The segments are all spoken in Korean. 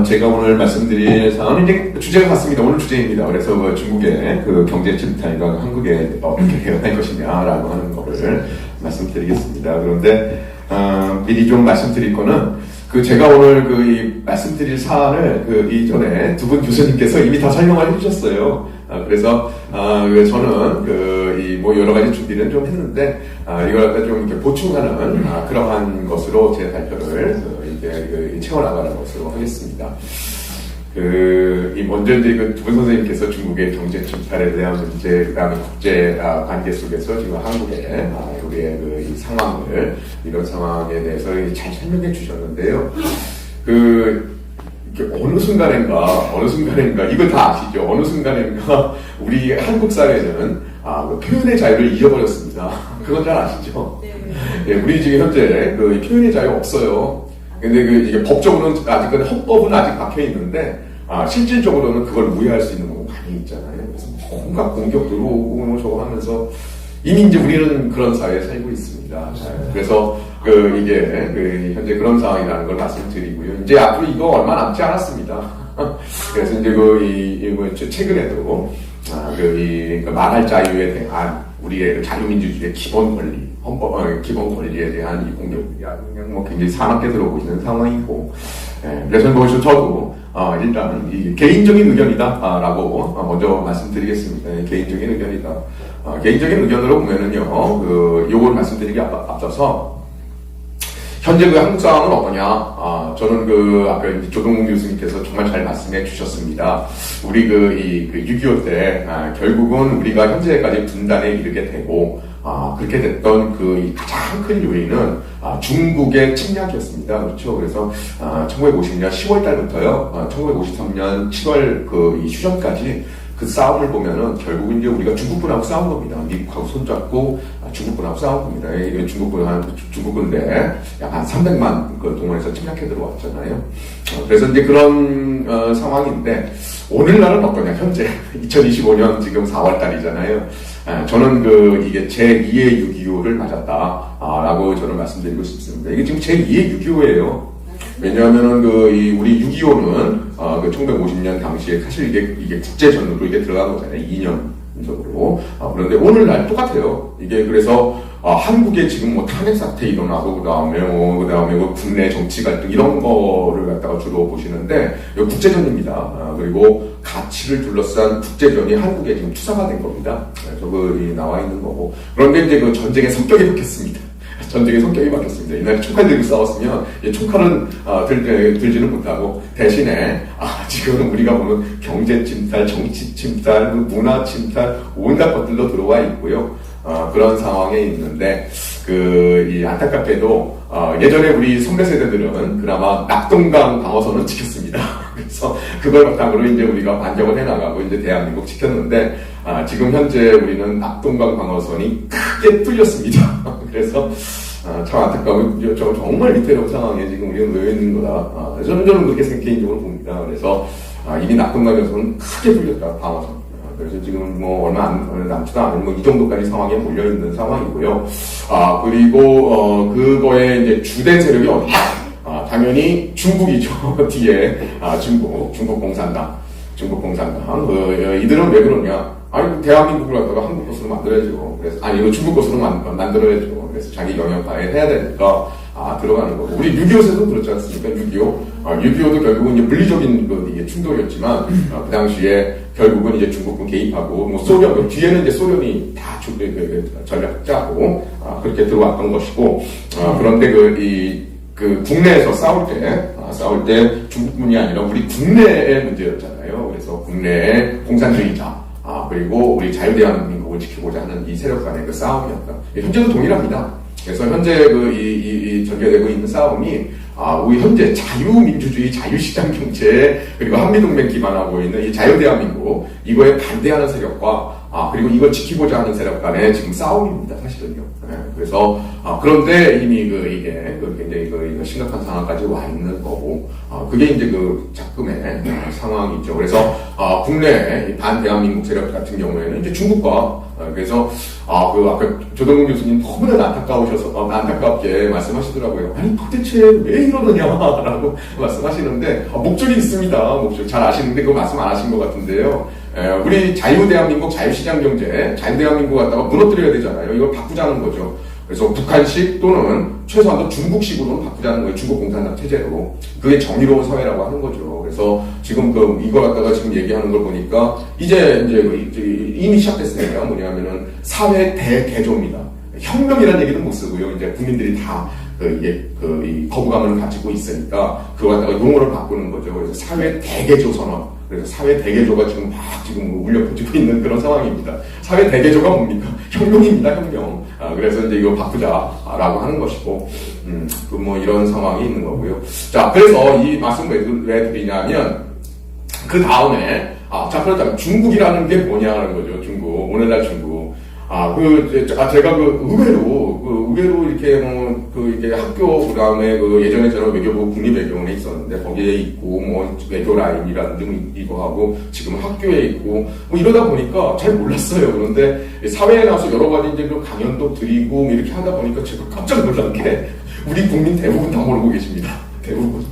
제가 오늘 말씀드릴 사항은 이제 주제가 같습니다. 오늘 주제입니다. 그래서 중국의 그 경제 침탈과 한국에 어떻게 대응할 것이냐라고 하는 것을 말씀드리겠습니다. 그런데 미리 좀 말씀드릴 거는 제가 오늘 이 말씀드릴 사안을 이전에 두 분 교수님께서 이미 다 설명을 해주셨어요. 그래서 저는 뭐 여러 가지 준비는 좀 했는데 이걸 좀 이렇게 보충하는 그러한 것으로 제 발표를 이제 채워나가는 것으로 하겠습니다. 먼저 이제 두 분 선생님께서 중국의 경제 침탈에 대한 문제, 그 다음에 국제 관계 속에서 지금 한국의 우리의 이 상황을, 이런 상황에 대해서 잘 설명해 주셨는데요. 어느 순간인가, 이걸 다 아시죠? 어느 순간인가, 우리 한국 사회는, 표현의 자유를 잃어버렸습니다. 그건 잘 아시죠? 네, 우리 지금 현재, 표현의 자유 없어요. 근데 이게 법적으로는 아직까지 헌법은 아직 박혀 있는데, 실질적으로는 그걸 무효할 수 있는 거 많이 있잖아요. 그래서 뭔가 공격 들어오고, 뭐 저거 하면서, 이미 이제 우리는 그런 사회에 살고 있습니다. 그래서 이게 현재 그런 상황이라는 걸 말씀드리고요. 이제 앞으로 이거 얼마 남지 않았습니다. 그래서 이제 최근에도 말할 자유에 대한 우리의 자유민주주의의 기본 권리, 기본 권리에 대한 이 공격이 그냥 굉장히 사납게 들어오고 있는 상황이고, 그래서 저도 일단 개인적인 의견이다라고 먼저 말씀드리겠습니다. 개인적인 의견이다. 개인적인 의견으로 보면은요, 요걸 말씀드리기 앞서서 현재 한국 상황은 어떠냐? 저는 아까 조동국 교수님께서 정말 잘 말씀해 주셨습니다. 우리 6.25 때, 결국은 우리가 현재까지 분단에 이르게 되고, 그렇게 됐던 가장 큰 요인은, 중국의 침략이었습니다. 그렇죠. 그래서, 1950년 10월 달부터요, 1953년 7월 이 휴전까지 그 싸움을 보면은 결국은 이제 우리가 중국군하고 싸운 겁니다. 미국하고 손잡고 중국군하고 싸운 겁니다. 이게 중국군대 약 한 300만 동원해서 침략해 들어왔잖아요. 그래서 이제 그런 상황인데 오늘날은 어떠냐? 현재 2025년 지금 4월 달이잖아요. 저는 이게 제2의 6.25를 맞았다라고 저는 말씀드리고 싶습니다. 이게 지금 제2의 6.25예요. 왜냐하면은 우리 6.25는 1950년 당시에 사실 이게 국제전으로 들어간 거잖아요. 2년적으로. 그런데 오늘날 똑같아요. 이게 그래서 한국에 지금 뭐 탄핵 사태 일어나고 그다음에 국내 정치 갈등 이런 거를 갖다가 주로 보시는데 국제전입니다. 그리고 가치를 둘러싼 국제전이 한국에 지금 투사가 된 겁니다. 그래서 나와 있는 거고. 그런데 이제 전쟁의 성격이 바뀌었습니다. 전쟁의 성격이 바뀌었습니다. 옛날에 총칼 들고 싸웠으면 총칼은 들지는 못하고 대신에 지금 우리가 보면 경제 침탈, 정치 침탈, 문화 침탈 온갖 것들로 들어와 있고요. 그런 상황에 있는데 이 안타깝게도 예전에 우리 선배 세대들은 그나마 낙동강 방어선은 지켰습니다. 그래서 그걸 바탕으로 이제 우리가 반격을 해나가고 이제 대한민국 지켰는데 지금 현재 우리는 낙동강 방어선이 크게 뚫렸습니다. 그래서 참 안타까운 정말 위태로운 상황에 지금 우리는 놓여 있는 거다. 저는 그렇게 개인적으로 봅니다. 그래서 이미 낙동강에서는 크게 뚫렸다 방어선. 그래서 지금 뭐 얼마 남지도 않은 이 정도까지 상황에 몰려 있는 상황이고요. 그리고 그거에 이제 주된 세력이 어디냐? 당연히 중국이죠. 뒤에 중국 공산당. 이들은 왜 그러냐? 대한민국을 갖다가 한국 것으로 만들어야죠. 그래서 이거 중국 것으로 만들어야죠. 그래서 자기 영역화에 해야 되니까 들어가는 거고. 우리 6.25에서도 그렇지 않습니까? 6.25도 결국은 이제 물리적인 이게 충돌이었지만 그 당시에 결국은 이제 중국군 개입하고 뭐 소련 뒤에는 이제 소련이 다 전략 짜고 그렇게 들어왔던 것이고 그런데 국내에서 싸울 때 중국군이 아니라 우리 국내의 문제였잖아요. 그래서 국내의 공산주의자 그리고 우리 자유대한민국을 지키고자 하는 이 세력 간의 그 싸움이었다. 현재도 동일합니다. 그래서 현재 전개되고 있는 싸움이 우리 현재 자유민주주의, 자유시장 경제 그리고 한미동맹 기반하고 있는 이 자유대한민국 이거에 반대하는 세력과 그리고 이걸 지키고자 하는 세력 간의 지금 싸움입니다. 사실은요. 그래서 그런데 이미 이게 굉장히 심각한 상황까지 와 있는 거고 그게 이제 작금의 상황이죠. 그래서 국내 반대한민국 세력 같은 경우에는 이제 중국과 그래서 아까 조동근 교수님 너무나 안타깝게 말씀하시더라고요. 아니 도대체 왜 이러느냐라고 말씀하시는데 목적이 있습니다. 목적 잘 아시는데 그거 말씀 안 하신 것 같은데요. 우리 자유대한민국 자유시장경제, 자유대한민국 갖다가 무너뜨려야 되잖아요. 이걸 바꾸자는 거죠. 그래서 북한식 또는 최소한도 중국식으로는 바꾸자는 거예요. 중국 공산당 체제로. 그게 정의로운 사회라고 하는 거죠. 그래서 지금 이거 갖다가 지금 얘기하는 걸 보니까 이제 이미 시작됐으니까 뭐냐면은 사회 대개조입니다. 혁명이라는 얘기는 못 쓰고요. 이제 국민들이 다 이 거부감을 가지고 있으니까 그거 갖다가 용어를 바꾸는 거죠. 그래서 사회 대개조 선언. 그래서 사회 대개조가 지금 울려 퍼지고 있는 그런 상황입니다. 사회 대개조가 뭡니까? 혁명입니다, 혁명. 그래서 이제 이거 바꾸자라고 하는 것이고, 이런 상황이 있는 거고요. 자, 그래서 이 말씀을 왜 드리냐면, 그 다음에, 그렇다면 중국이라는 게 뭐냐는 거죠, 중국. 오늘날 중국. 제가 의외로 이렇게 이게 학교, 그 다음에 예전에 저는 외교부 국립외교원에 있었는데, 거기에 있고, 외교 라인이라는 이거 하고, 지금 학교에 있고, 이러다 보니까 잘 몰랐어요. 그런데 사회에 나와서 여러 가지 이제 강연도 드리고, 이렇게 하다 보니까 제가 깜짝 놀란 게, 우리 국민 대부분 다 모르고 계십니다. 대부분.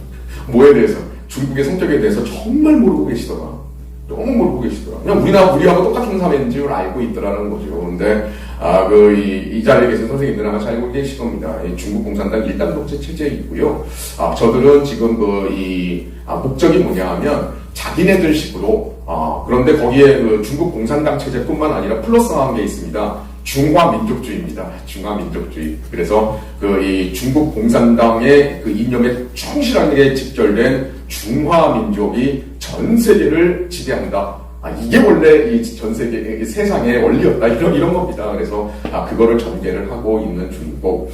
뭐에 대해서, 중국의 성격에 대해서 정말 모르고 계시더라. 너무 모르고 계시더라. 그냥 우리하고 똑같은 사회인 줄 알고 있더라는 거죠. 그런데, 이 자리에 계신 선생님들 아마 잘 알고 계실 겁니다. 이 중국 공산당 일당 독재 체제이고요. 저들은 지금 목적이 뭐냐 하면, 자기네들 식으로, 그런데 거기에 중국 공산당 체제뿐만 아니라 플러스한 게 있습니다. 중화민족주의입니다. 중화민족주의. 그래서 이 중국 공산당의 이념에 충실하게 집결된 중화민족이 전 세계를 지배한다. 이게 원래 이 전 세계, 세상의 원리였다. 이런 겁니다. 그래서, 그거를 전개를 하고 있는 중이고,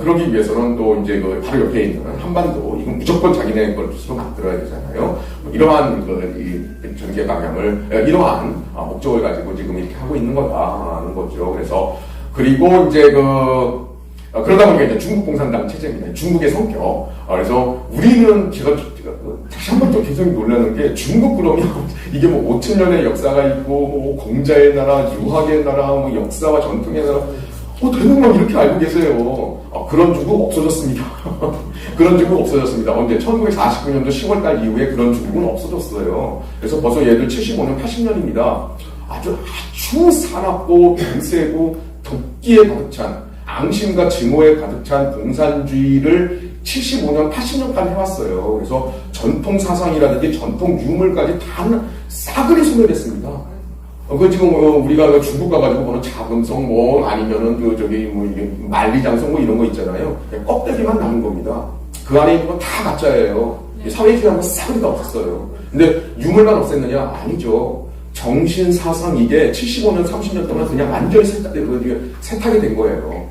그러기 위해서는 또 이제 바로 옆에 있는 한반도, 이건 무조건 자기네 걸 스스로 만들어야 되잖아요. 이러한 이 전개 방향을, 이러한 목적을 가지고 지금 이렇게 하고 있는 거다라는 거죠. 그래서, 그리고 이제 그러다 보니까 이제 중국 공산당 체제입니다. 중국의 성격. 그래서 우리는 제가 다시 한 번 또 굉장히 놀라는 게 중국 그러면 이게 5,000년의 역사가 있고 공자의 나라, 유학의 나라, 역사와 전통의 나라 대부분 막 이렇게 알고 계세요. 그런 중국 없어졌습니다. 그런 중국 없어졌습니다. 언제 1949년도 10월달 이후에 그런 중국은 없어졌어요. 그래서 벌써 얘들 75년, 80년입니다. 아주 사납고 병세고 덕기에 가득 찬 앙심과 증오에 가득 찬 공산주의를 75년, 80년까지 해왔어요. 그래서 전통 사상이라든지 전통 유물까지 다 싸그리 소멸했습니다. 지금 우리가 중국 가가지고 보는 자금성 아니면은 이게 만리장성 이런 거 있잖아요. 껍데기만 남은 겁니다. 그 안에 있는 건 다 가짜예요. 사회주의하고 싸그리 다 없었어요. 근데 유물만 없앴느냐? 아니죠. 정신 사상 이게 75년, 30년 동안 그냥 완전히 세탁이 된 거예요.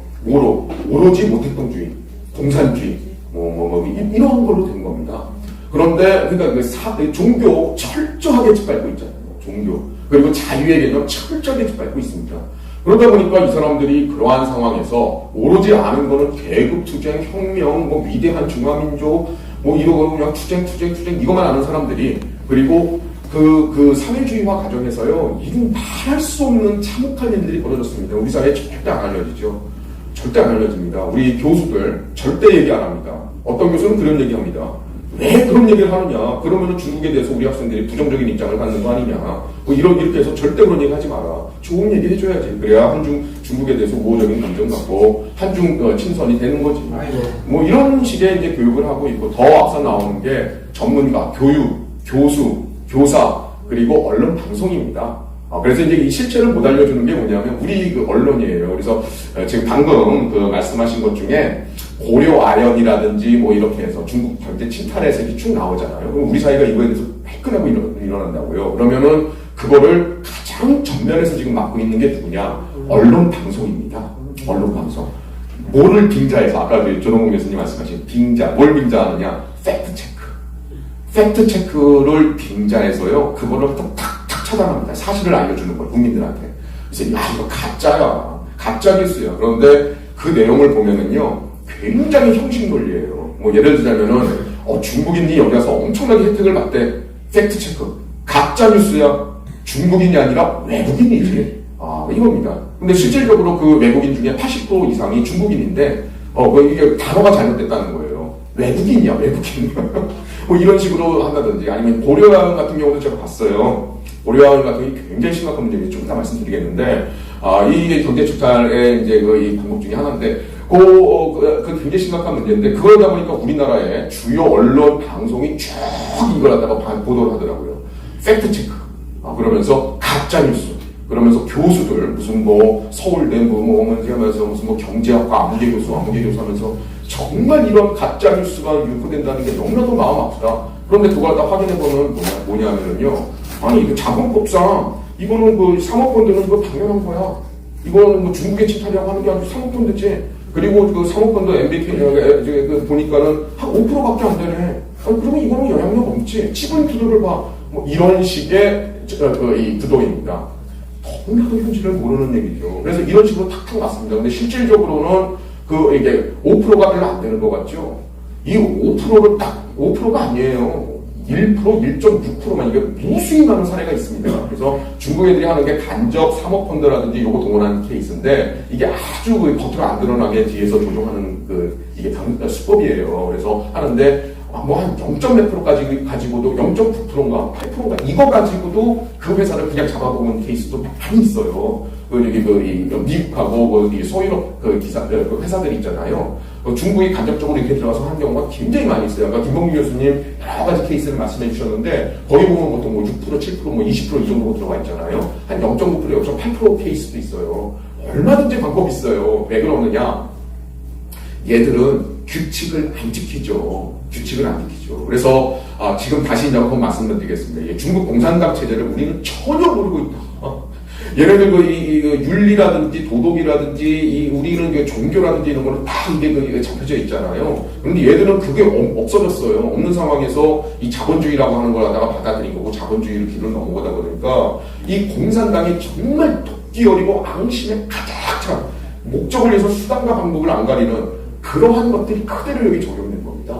오로지 모택동주의, 공산주의, 이런 걸로 된 겁니다. 그런데, 그러니까 종교 철저하게 짓밟고 있잖아요. 종교. 그리고 자유의 개념 철저하게 짓밟고 있습니다. 그러다 보니까 이 사람들이 그러한 상황에서 오로지 아는 거는 계급투쟁, 혁명, 위대한 중화민족, 이러고 그냥 투쟁, 이것만 아는 사람들이, 그리고 그 사회주의화 과정에서요, 이건 말할 수 없는 참혹한 일들이 벌어졌습니다. 우리 사회에 절대 안 알려지죠. 절대 안 알려집니다. 우리 교수들 절대 얘기 안 합니다. 어떤 교수는 그런 얘기 합니다. 왜 그런 얘기를 하느냐? 그러면 중국에 대해서 우리 학생들이 부정적인 입장을 갖는 거 아니냐? 이렇게 해서 절대 그런 얘기 하지 마라. 좋은 얘기 해줘야지. 그래야 중국에 대해서 우호적인 감정 갖고 한중 친선이 되는 거지. 이런 식의 이제 교육을 하고 있고, 더 앞서 나오는 게 전문가, 교수, 교사, 그리고 언론 방송입니다. 그래서 이제 이 실체를 못 알려주는 게 뭐냐면 우리 언론이에요. 그래서 지금 방금 말씀하신 것 중에 고려 아연이라든지 이렇게 해서 중국 경제 침탈에서 이렇게 쭉 나오잖아요. 그럼 우리 사회가 이거에 대해서 화끈하고 일어난다고요. 그러면은 그거를 가장 전면에서 지금 맡고 있는 게 누구냐? 언론 방송입니다. 언론 방송. 뭐를 빙자해서 아까 조동훈 교수님 말씀하신 빙자, 뭘 빙자하느냐? 팩트 체크를 빙자해서요. 그거를 또 탁탁 차단합니다. 사실을 알려주는 걸 국민들한테. 그래서 이거 가짜야, 가짜 뉴스야. 그런데 그 내용을 보면은요, 굉장히 형식 논리예요. 예를 들자면은 중국인이 여기 와서 엄청나게 혜택을 받대. 팩트 체크. 가짜 뉴스야. 중국인이 아니라 외국인이지. 이겁니다. 근데 실질적으로 그 외국인 중에 80% 이상이 중국인인데, 이게 단어가 잘못됐다는 거예요. 외국인이야, 외국인. 뭐 이런 식으로 한다든지, 아니면 고려여행 같은 경우도 제가 봤어요. 고려여행 같은 경우 굉장히 심각한 문제인지 좀 이따 말씀드리겠는데, 이 경제축탈의 이제 이 방법 중에 하나인데, 그 굉장히 심각한 문제인데, 그러다 보니까 우리나라의 주요 언론 방송이 쭉 이걸 갖다가 보도를 하더라고요. 팩트체크. 그러면서 가짜뉴스. 그러면서 교수들, 무슨 서울대 하면서 무슨 경제학과 아무개 교수 하면서 정말 이런 가짜뉴스가 유포된다는 게 너무나도 마음 아프다. 그런데 그걸 다 확인해보면 뭐냐면요. 아니, 이거 자본법상, 이거는 그 사모펀드는 이거 당연한 거야. 이거는 중국의 침탈이라고 하는 게 아니고 사모펀드지. 그리고 그 사모펀드 MBK, 보니까는 한 5%밖에 안 되네. 아니, 그러면 이거는 영향력 없지. 지분 구도를 봐. 이런 식의, 이 구도입니다. 너무나도 현실을 모르는 얘기죠. 그래서 이런 식으로 탁탁 맞습니다. 근데 실질적으로는 이게 5%가 별로 안 되는 것 같죠? 이 5%를 5%가 아니에요. 1%, 1.6%만 이게 무수히 많은 사례가 있습니다. 그래서 중국 애들이 하는 게 간접 사모펀드라든지 요거 동원하는 케이스인데 이게 아주 겉으로 안 드러나게 뒤에서 조종하는 이게 수법이에요. 그래서 하는데 한 0.몇 프로까지 가지고도 0.9%인가 8%인가 이거 가지고도 그 회사를 그냥 잡아보는 케이스도 많이 있어요. 미국하고 소유럽 회사들 있잖아요. 중국이 간접적으로 이렇게 들어가서 하는 경우가 굉장히 많이 있어요. 아까 김봉규 교수님 여러 가지 케이스를 말씀해 주셨는데 거기 보면 보통 6%, 7%, 20% 이 정도 들어가 있잖아요. 한 0.9%, 0.8% 케이스도 있어요. 얼마든지 방법이 있어요. 왜 그러느냐? 얘들은 규칙을 안 지키죠. 그래서 지금 다시 이제 한번 말씀드리겠습니다. 중국 공산당 체제를 우리는 전혀 모르고 있다. 얘네들 윤리라든지 도덕이라든지 우리는 종교라든지 이런 거는 다 이게 잡혀져 있잖아요. 그런데 얘들은 그게 없어졌어요. 없는 상황에서 이 자본주의라고 하는 걸 하다가 받아들인 거고 자본주의를 길을 넘어가다 보니까 이 공산당이 정말 도끼 어리고 앙심에 가득 찬 목적을 위해서 수단과 방법을 안 가리는 그러한 것들이 그대로 여기 적용된 겁니다.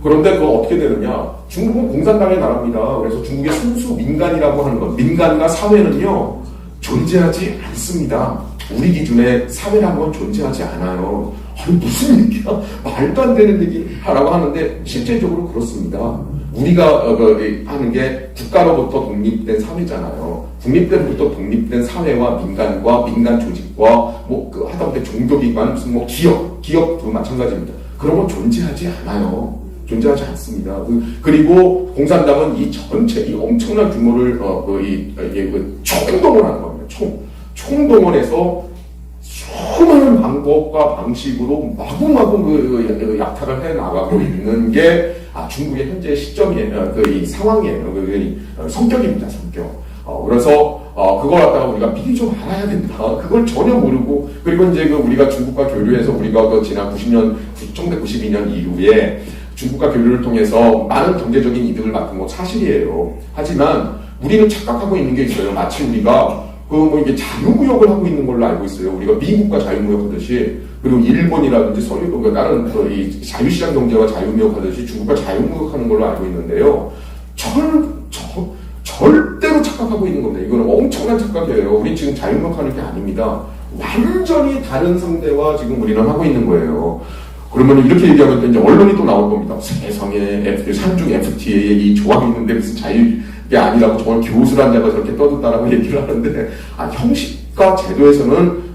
그런데 그거 어떻게 되느냐? 중국은 공산당의 나라입니다. 그래서 중국의 순수 민간이라고 하는 것, 민간과 사회는요, 존재하지 않습니다. 우리 기준에 사회라는 건 존재하지 않아요. 아니, 무슨 얘기야? 말도 안 되는 얘기 하라고 하는데, 실제적으로 그렇습니다. 우리가 하는 게 국가로부터 독립된 사회잖아요. 국립때부터 독립된 사회와 민간과 민간 조직과 하다못해 종교기관, 무슨 기업도 마찬가지입니다. 그런 건 존재하지 않아요. 존재하지 않습니다. 그리고 공산당은 이 전체, 이 엄청난 규모를, 총동원하는 겁니다. 총동원해서 수많은 방법과 방식으로 마구마구 약탈을 해 나가고 있는 게, 중국의 현재 시점이에요. 이 상황이에요. 성격입니다, 성격. 그래서, 그걸 갖다가 우리가 미리 좀 알아야 된다. 그걸 전혀 모르고, 그리고 이제 우리가 중국과 교류해서 우리가 지난 1992년 이후에 중국과 교류를 통해서 많은 경제적인 이득을 받은 건 사실이에요. 하지만 우리는 착각하고 있는 게 있어요. 마치 우리가 이게 자유무역을 하고 있는 걸로 알고 있어요. 우리가 미국과 자유무역 하듯이, 그리고 일본이라든지 다른 이 자유시장 경제와 자유무역 하듯이 중국과 자유무역 하는 걸로 알고 있는데요. 절대로 착각하고 있는 겁니다. 이거는 엄청난 착각이에요. 우리 지금 자유무역 하는 게 아닙니다. 완전히 다른 상대와 지금 우리는 하고 있는 거예요. 그러면 이렇게 얘기하면 이제 언론이 또 나올 겁니다. 세상에 산중 FTA에 이 조항이 있는데 무슨 자유게 아니라고 정말 교수란 자가 저렇게 떠든다라고 얘기를 하는데, 형식과 제도에서는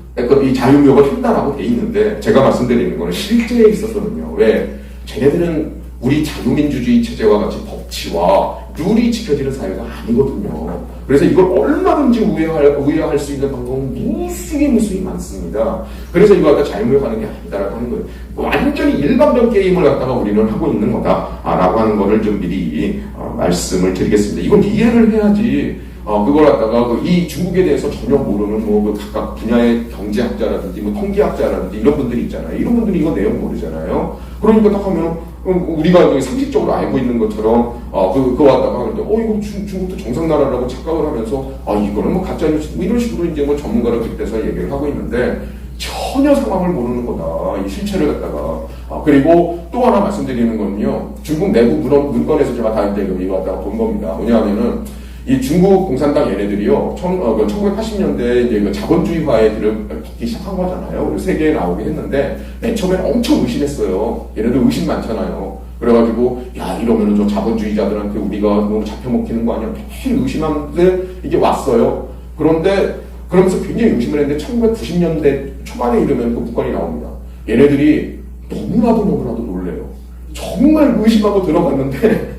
이 자유무역을 한다라고 돼 있는데, 제가 말씀드리는 거는 실제에 있어서는요. 왜? 쟤네들은 우리 자유민주주의 체제와 같이 법치와 룰이 지켜지는 사회가 아니거든요. 그래서 이걸 얼마든지 우회할 수 있는 방법은 무수히 많습니다. 그래서 이거 갖다 자유무역하는 게 아니다라고 하는 거예요. 완전히 일반적 게임을 갖다가 우리는 하고 있는 거다라고 하는 거를 좀 미리 말씀을 드리겠습니다. 이건 이해를 해야지. 그걸 갖다가 이 중국에 대해서 전혀 모르는 각각 분야의 경제학자라든지 통계학자라든지 이런 분들이 있잖아요. 이런 분들이 이거 내용 모르잖아요. 그러니까 딱 하면 우리가 상식적으로 알고 있는 것처럼 그거 갖다가 하는데 이거 중국도 정상나라라고 착각을 하면서 이거는 가짜뉴스 이런 식으로 이제 전문가를 빗대서 얘기를 하고 있는데 전혀 상황을 모르는 거다. 이 실체를 갖다가. 그리고 또 하나 말씀드리는 건요. 중국 내부 문건에서 제가 다 이제 이거 갖다가 본 겁니다. 뭐냐면은 이 중국 공산당 얘네들이요, 1980년대에 이제 그 자본주의화에 들어붙기 시작한 거잖아요. 그리고 세계에 나오게 했는데, 맨 처음에는 엄청 의심했어요. 얘네들 의심 많잖아요. 그래가지고, 야, 이러면은 저 자본주의자들한테 우리가 너무 잡혀먹히는 거 아니야? 매일 의심하는데 이게 왔어요. 그런데, 그러면서 굉장히 의심을 했는데, 1990년대 초반에 이르면 그 문건이 나옵니다. 얘네들이 너무나도 놀래요. 정말 의심하고 들어갔는데,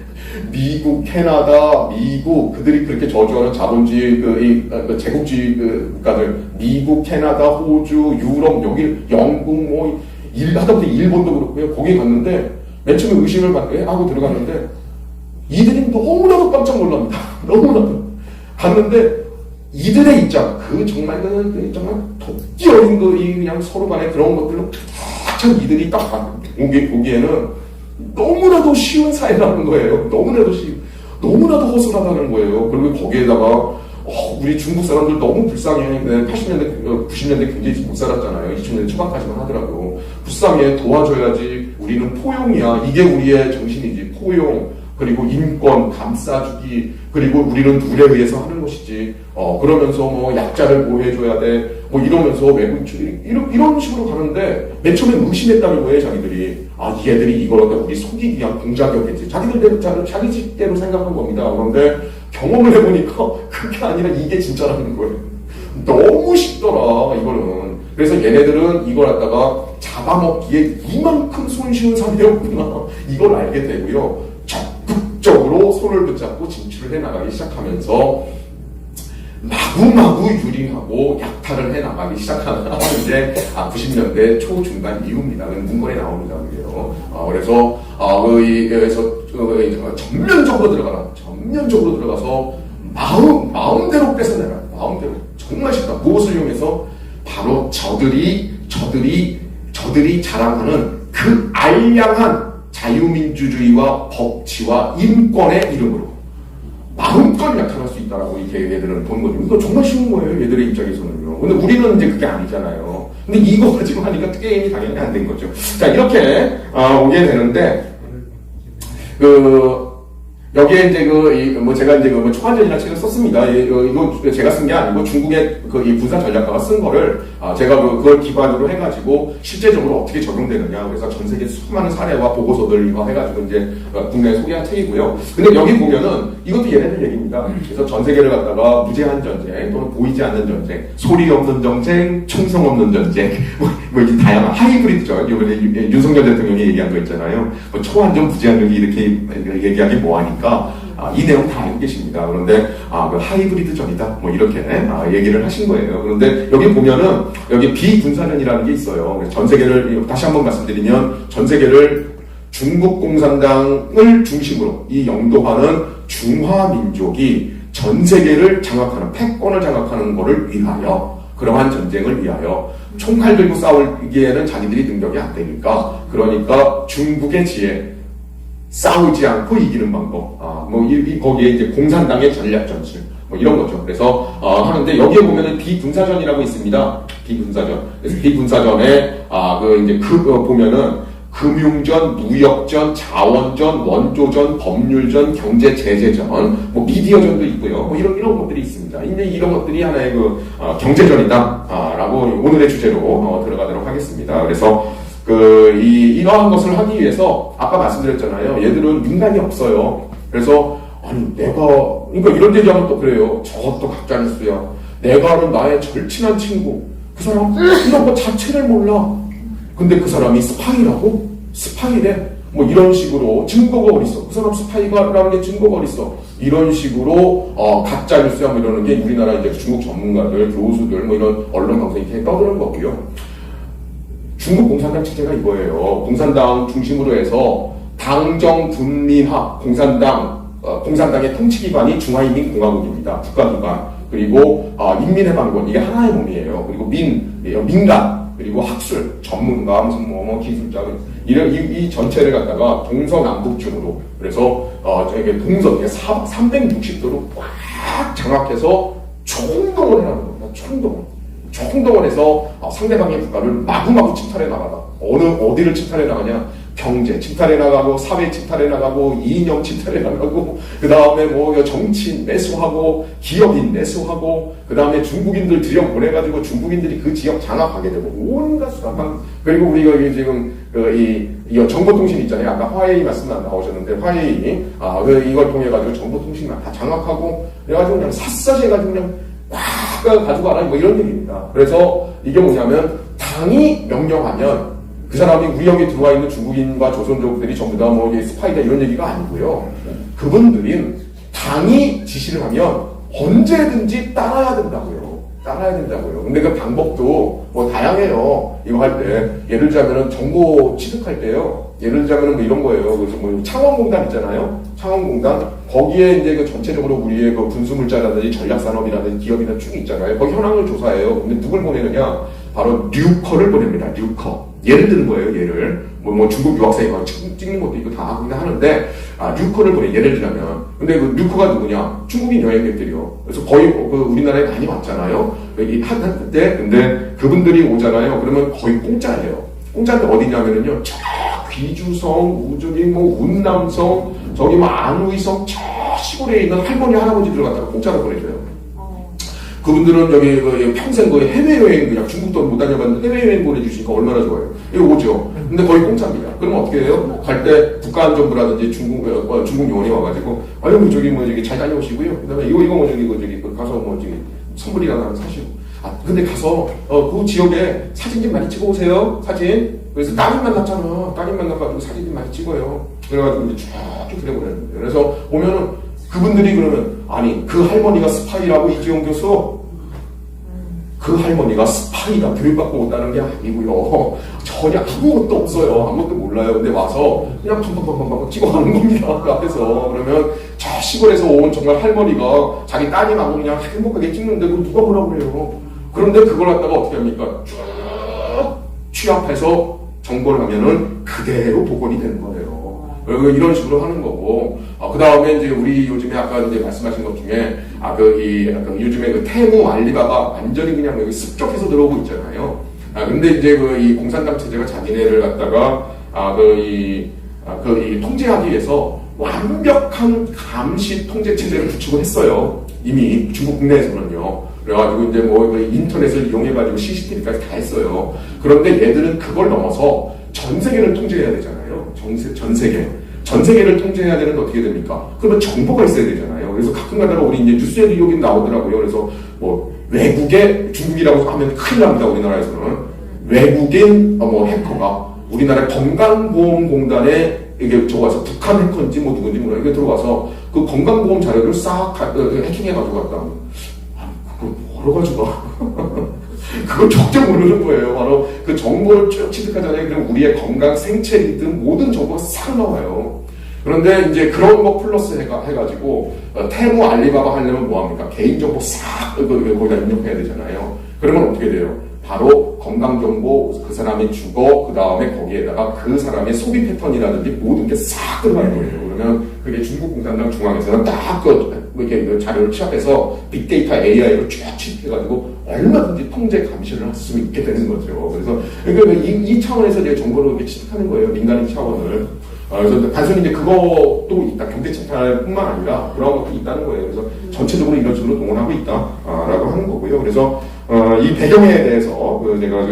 미국, 캐나다, 미국, 그들이 그렇게 저주하는 자본주의, 제국주의 국가들, 미국, 캐나다, 호주, 유럽, 여기, 영국, 하다못해 일본도 그렇고요. 거기 갔는데, 맨 처음에 의심을 하고 들어갔는데, 이들이 너무나도 깜짝 놀랍니다. 너무나도. 갔는데, 이들의 입장, 정말 도끼 어린 그냥 서로 간에 그런 것들로 참 이들이 딱 보기에는 너무나도 쉬운 사회라는 거예요. 너무나도 허술하다는 거예요. 그리고 거기에다가 우리 중국 사람들 너무 불쌍해. 80년대, 90년대 굉장히 못 살았잖아요. 2000년대 초반까지만 하더라도. 불쌍해. 도와줘야지. 우리는 포용이야. 이게 우리의 정신이지. 포용. 그리고 인권, 감싸주기. 그리고 우리는 룰에 의해서 하는 것이지. 그러면서 약자를 보호해줘야 돼. 이러면서 외국인들이 이런 식으로 가는데, 맨 처음에 의심했다는 거예요, 자기들이. 이 애들이 이걸 우리 속이기 위한 공작이었겠지. 자기 식대로 생각한 겁니다. 그런데 경험을 해보니까 그게 아니라 이게 진짜라는 거예요. 너무 쉽더라, 이거는. 그래서 얘네들은 이걸 갖다가 잡아먹기에 이만큼 손쉬운 사회였구나. 이걸 알게 되고요. 적극적으로 손을 붙잡고 진출을 해나가기 시작하면서 마구마구 유린하고 약탈을 해나가기 시작하는 이제 90년대 초중반 이후입니다. 문건에 나옵니다. 그래서 전면적으로 들어가서 마음대로 뺏어내라. 마음대로. 정말 쉽다. 무엇을 이용해서? 바로 저들이 자랑하는 그 알량한 자유민주주의와 법치와 인권의 이름으로 마음껏 약탈할 수 있다라고 이렇게 얘들은 본 거죠. 이거 정말 쉬운 거예요. 얘들의 입장에서는요. 근데 우리는 이제 그게 아니잖아요. 근데 이거 가지고 하니까 게임이 당연히 안 된 거죠. 자, 이렇게 오게 되는데 여기에 이제 제가 이제 초안전이라는 책을 썼습니다. 이거 제가 쓴 게 아니고 중국의 이 군사 전략가가 쓴 거를 제가 그걸 기반으로 해가지고 실제적으로 어떻게 적용되느냐. 그래서 전 세계 수많은 사례와 보고서들 이거 해가지고 이제 국내에 소개한 책이고요. 근데 여기 보면은 이것도 얘네들 얘기입니다. 그래서 전 세계를 갖다가 무제한 전쟁 또는 보이지 않는 전쟁, 소리 없는 전쟁, 총성 없는 전쟁, 이렇게 다양한 하이브리드죠. 이번에 윤석열 대통령이 얘기한 거 있잖아요. 초안전, 무제한전이 이렇게 얘기하기 뭐하니까. 이 내용 다 알고 계십니다. 그런데 그 하이브리드전이다 이렇게 얘기를 하신 거예요. 그런데 여기 보면은 여기 비군사전이라는 게 있어요. 전 세계를 다시 한번 말씀드리면 전 세계를 중국 공산당을 중심으로 이 영도하는 중화민족이 전 세계를 장악하는 패권을 장악하는 것을 위하여 그러한 전쟁을 위하여 총칼 들고 싸우기에는 자기들이 능력이 안 되니까 그러니까 중국의 지혜 싸우지 않고 이기는 방법. 거기에 이제 공산당의 전략 전술. 이런 거죠. 그래서, 하는데, 여기에 보면은 비군사전이라고 있습니다. 비군사전. 그래서 비군사전에, 보면은, 금융전, 무역전, 자원전, 원조전, 법률전, 경제제재전, 미디어전도 있고요. 이런 것들이 있습니다. 이제 이런 것들이 하나의 경제전이다. 라고 오늘의 주제로 들어가도록 하겠습니다. 그래서, 이러한 것을 하기 위해서, 아까 말씀드렸잖아요. 얘들은 민간이 없어요. 그래서, 그러니까 이런 얘기하면 또 그래요. 저것도 가짜뉴스야. 내가 아는 나의 절친한 친구. 그 사람, 이런 거 자체를 몰라. 근데 그 사람이 스파이라고? 스파이래? 이런 식으로 증거가 어딨어? 그 사람 스파이가라는 게 증거가 어딨어? 이런 식으로, 가짜뉴스야 이러는 게 우리나라 이제 중국 전문가들, 교수들, 이런 언론 방송이 이렇게 떠드는 거고요. 중국 공산당 체제가 이거예요. 공산당 중심으로 해서 당정 분민화, 공산당의 통치기관이 중화인민공화국입니다. 국가기관. 그리고 인민해방군, 이게 하나의 몸이에요. 그리고 민간, 그리고 학술, 전문가, 기술자, 이 전체를 갖다가 동서남북중으로, 그래서 동서 360도로 꽉 장악해서 총동원을 하는 겁니다. 총동원해서 상대방의 국가를 마구마구 침탈해 나가다. 어디를 침탈해 나가냐? 경제 침탈해 나가고, 사회 침탈해 나가고, 이념 침탈해 나가고, 그 다음에 뭐 정치인 매수하고, 기업인 매수하고, 그 다음에 중국인들 들여보내가지고 중국인들이 그 지역 장악하게 되고, 온갖 수단방. 그리고 우리가 지금 이 정보통신 있잖아요. 아까 화웨이 말씀 나오셨는데, 화웨이, 이걸 통해가지고 정보통신만 다 장악하고, 그래가지고 그냥 샅샅이 해가지고 그냥 꽉 가지고 가라, 뭐 이런 얘기입니다. 그래서 이게 뭐냐면, 당이 명령하면, 그 사람이 우리 여기 들어와 있는 중국인과 조선족들이 전부 다 뭐 스파이다 이런 얘기가 아니고요. 그분들은 당이 지시를 하면 언제든지 따라야 된다고요. 따라야 된다고요. 근데 그 방법도 뭐 다양해요. 이거 할 때. 예를 들자면은 정보 취득할 때요. 예를 들자면은 뭐 이런 거예요. 그래서 뭐 창원공단 있잖아요. 창원공단. 거기에 이제 그 전체적으로 우리의 그 군수물자라든지 전략산업이라든지 기업이나 쭉 있잖아요. 거기 현황을 조사해요. 근데 누굴 보내느냐? 바로 뉴커를 보냅니다. 뉴커. 예를 드는 거예요. 예를. 뭐 중국 유학생이 찍는 것도 있고 다 하는데, 뉴커를 보내. 예를 들자면. 근데 그 뉴커가 누구냐? 중국인 여행객들이요. 그래서 거의 우리나라에 많이 왔잖아요. 여기 그때. 근데 그분들이 오잖아요. 그러면 거의 공짜예요. 공짜인데 어디냐면은요. 저 귀주성, 저기 뭐 운남성, 저기 뭐 안우이성, 저 시골에 있는 할머니, 할아버지들 갖다가 공짜로 보내줘요. 그분들은 여기 평생 거의 해외여행, 그냥 중국도 못 다녀봤는데 해외여행 보내주시니까 얼마나 좋아요. 이거 오죠. 근데 거의 공짜입니다. 그러면 어떻게 해요? 갈 때 국가안전부라든지 중국 요원이 와가지고, 아유, 저기 잘 다녀오시고요. 그 다음에 이거 뭐 저기 가서 뭐 저기 선물이라도 사시고. 근데 가서, 그 지역에 사진 좀 많이 찍어 오세요. 사진. 그래서 따님 만났잖아. 따님 만나가지고 사진 좀 많이 찍어요. 그래가지고 이제 쭉 보내보내는 거예요. 그래서 보면은 그분들이 그러면, 아니, 그 할머니가 스파이라고 이지영 교수? 그 할머니가 스파이다, 교육받고 온다는 게 아니고요. 전혀 아무것도 없어요. 아무것도 몰라요. 근데 와서 그냥 팡팡팡팡 찍어가는 겁니다. 그 앞에서. 그러면 저 시골에서 온 정말 할머니가 자기 따님하고 그냥 행복하게 찍는데 그걸 누가 뭐라고 그래요. 그런데 그걸 갖다가 어떻게 합니까? 쭉 취합해서 정보를 하면은 그대로 복원이 되는 거예요. 이런 식으로 하는 거고, 그 다음에 이제 우리 요즘에 아까 이제 말씀하신 것 중에, 약간 요즘에 그 테무 알리바바 완전히 그냥 여기 습격해서 들어오고 있잖아요. 근데 이제 이 공산당 체제가 자기네를 갖다가, 이 통제하기 위해서 완벽한 감시 통제 체제를 구축을 했어요. 이미 중국 국내에서는요. 그래가지고 이제 뭐 인터넷을 이용해가지고 CCTV까지 다 했어요. 그런데 얘들은 그걸 넘어서 전 세계를 통제해야 되잖아요. 전 세계를 통제해야 되는데 어떻게 됩니까? 그러면 정보가 있어야 되잖아요. 그래서 가끔 가다가 우리 이제 뉴스에도 여기 나오더라고요. 그래서 뭐 외국의 중국이라고 하면 큰일 납니다. 우리나라에서는. 외국인 해커가 우리나라 건강보험공단에 이게 들어와서 북한 해커인지 뭐 누군지 몰라. 이게 들어와서 그 건강보험 자료를 싹 해킹해가지고 갔다. 그걸 뭐로 가져가? 그걸 적정 모르는 거예요. 바로 그 정보를 쭉 취득하잖아요. 그럼 우리의 건강, 생체이든 모든 정보가 싹 나와요. 그런데 이제 그런 거 플러스 해가지고, 테무 알리바바 하려면 뭐합니까? 개인정보 싹 거기다 입력해야 되잖아요. 그러면 어떻게 돼요? 바로 건강정보, 그 사람의 주거, 그 다음에 거기에다가 그 사람의 소비 패턴이라든지 모든 게 싹 들어갈 거예요. 그러면 그게 중국 공산당 중앙에서는 딱 이렇게 자료를 취합해서 빅데이터 AI로 쫙 취합해가지고 얼마든지 통제 감시를 할 수 있게 되는 거죠. 그래서 이 차원에서 이제 정보를 이렇게 취득하는 거예요. 민간인 차원을. 그래서 단순히 이제 그것도 있다. 경제 침탈뿐만 아니라 그런 것도 있다는 거예요. 그래서 전체적으로 이런 식으로 동원하고 있다라고 하는 거고요. 그래서 이 배경에 대해서 제가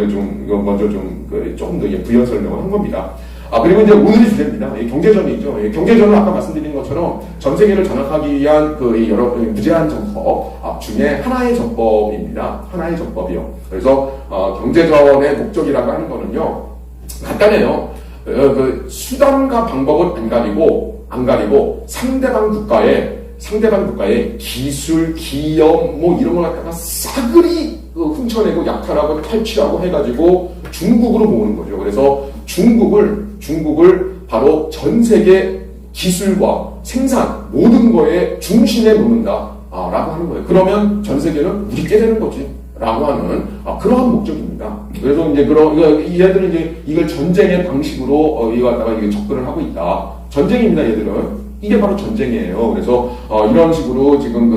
먼저 조금 더 부연 설명을 한 겁니다. 그리고 이제 오늘의 주제입니다. 경제전이죠. 경제전은 아까 말씀드린 것처럼 전 세계를 장악하기 위한 여러 무제한 전법 중에 하나의 전법입니다. 하나의 전법이요. 그래서 경제전의 목적이라고 하는 거는요, 간단해요. 그 수단과 방법은 안 가리고 상대방 국가의 기술, 기업 뭐 이런 걸 갖다가 싸그리 훔쳐내고 약탈하고 탈취하고 해가지고 중국으로 모으는 거죠. 그래서 중국을 바로 전 세계 기술과 생산 모든 거에 중심에 놓는다 라고 하는 거예요. 그러면 전 세계는 우리께 되는 거지 라고 하는 그러한 목적입니다. 그래서 이제 얘들은 이제 이걸 전쟁의 방식으로 이거 갖다가 이게 접근을 하고 있다. 전쟁입니다. 얘들은 이게 바로 전쟁이에요. 그래서 이런 식으로 지금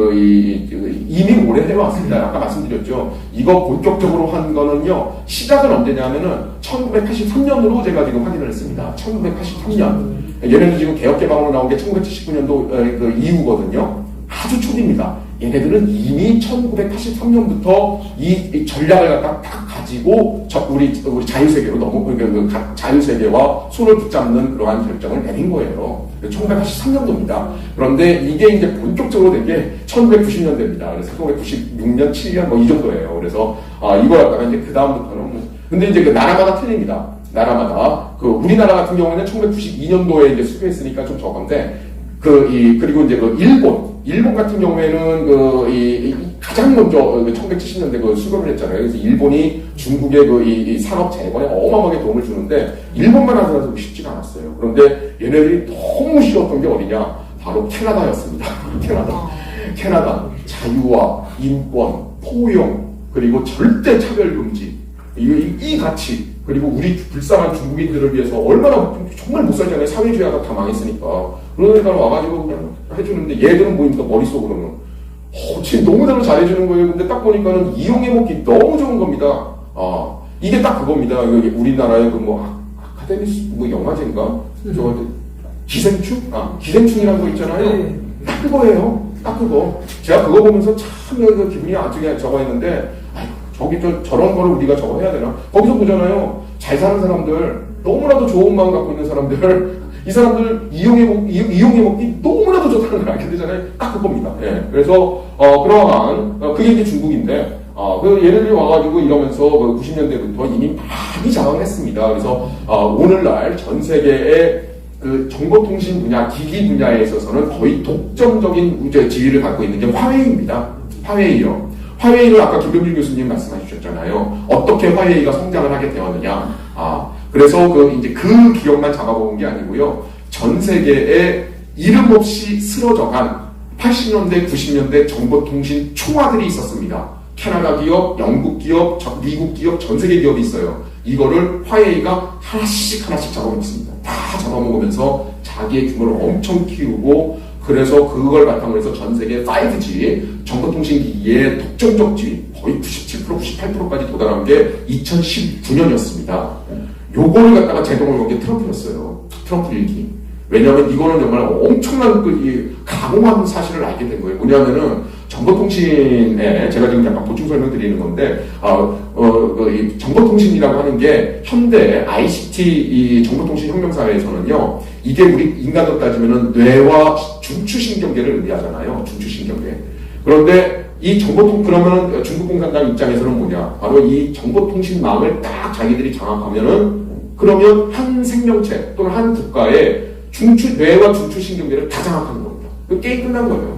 이미 오래 해왔습니다. 아까 말씀드렸죠. 이거 본격적으로 한 거는요. 시작은 언제냐면은 1983년으로 제가 지금 확인을 했습니다. 1983년. 얘네는 지금 개혁개방으로 나온 게 1979년도 그 이후거든요. 아주 초기입니다. 얘네들은 이미 1983년부터 이 전략을 갖다 딱 가지고 우리 자유세계로 자유세계와 손을 붙잡는 그러한 결정을 내린 거예요. 1983년도입니다. 그런데 이게 이제 본격적으로 된 게 1990년대입니다. 그래서 1996년, 7년 뭐 이 정도예요. 그래서 이거 갖다가 이제 그 다음부터는 근데 이제 그 나라마다 틀립니다. 나라마다 우리나라 같은 경우에는 1992년도에 이제 수교했으니까 좀 적은데 그리고 이제 일본 같은 경우에는 가장 먼저 1970년대 수교를 했잖아요. 그래서 일본이 중국의 이 산업 재건에 어마어마하게 도움을 주는데 일본만 하더라도 쉽지가 않았어요. 그런데 얘네들이 너무 싫었던 게 어디냐? 바로 캐나다였습니다. 캐나다 자유와 인권, 포용 그리고 절대 차별 금지 이 가치 그리고 우리 불쌍한 중국인들을 위해서 얼마나 정말 못 살잖아요. 사회주의가 다 망했으니까. 그러니까 와가지고 그냥 해주는데 얘들은 보니까 머릿속으로는 진짜 너무나도 잘해주는 거예요. 근데 딱 보니까는 이용해먹기 너무 좋은 겁니다. 이게 딱 그겁니다. 우리나라의 아카데미 영화제인가? 기생충? 기생충이라는 거 있잖아요. 딱 그거예요. 딱 그거. 제가 그거 보면서 참 기분이 아주 그냥 저거 했는데 저런 거를 우리가 저거 해야 되나? 거기서 보잖아요. 잘 사는 사람들, 너무나도 좋은 마음 갖고 있는 사람들, 이 사람들 이용해먹기 너무나도 좋다는 걸 알게 되잖아요. 딱 그겁니다. 예. 그래서, 그러한, 그게 이제 중국인데, 얘네들이 와가지고 이러면서 90년대부터 이미 많이 장악했습니다. 그래서, 오늘날 전 세계의 정보통신 분야, 기기 분야에 있어서는 거의 독점적인 지위를 갖고 있는 게 화웨이입니다. 화웨이요. 화웨이를 아까 김병준 교수님 말씀해 주셨잖아요. 어떻게 화웨이가 성장을 하게 되었느냐. 그래서 이제 그 기업만 잡아먹은 게 아니고요. 전 세계에 이름 없이 쓰러져간 80년대, 90년대 정보통신 총화들이 있었습니다. 캐나다 기업, 영국 기업, 미국 기업, 전 세계 기업이 있어요. 이거를 화웨이가 하나씩 잡아먹습니다. 다 잡아먹으면서 자기의 규모를 엄청 키우고 그래서 그걸 바탕으로 해서 전 세계 5G 정보통신기기의 독점적 지위 거의 97%, 98%까지 도달한 게 2019년이었습니다. 요거를 갖다가 제동을 건 게 트럼프였어요. 트럼프 일기. 왜냐하면 이거는 정말 엄청난 가공한 사실을 알게 된 거예요. 뭐냐면은 정보통신에 제가 지금 약간 보충 설명드리는 건데 이 정보통신이라고 하는 게 현대 ICT 이 정보통신 혁명사회에서는요 이게 우리 인간으로 따지면은 뇌와 중추신경계를 의미하잖아요. 중추신경계. 그런데 그러면은 중국 공산당 입장에서는 뭐냐? 바로 이 정보통신망을 딱 자기들이 장악하면은 그러면 한 생명체 또는 한 국가의 뇌와 중추신경계를 다 장악하는 겁니다. 그 게임 끝난 거예요.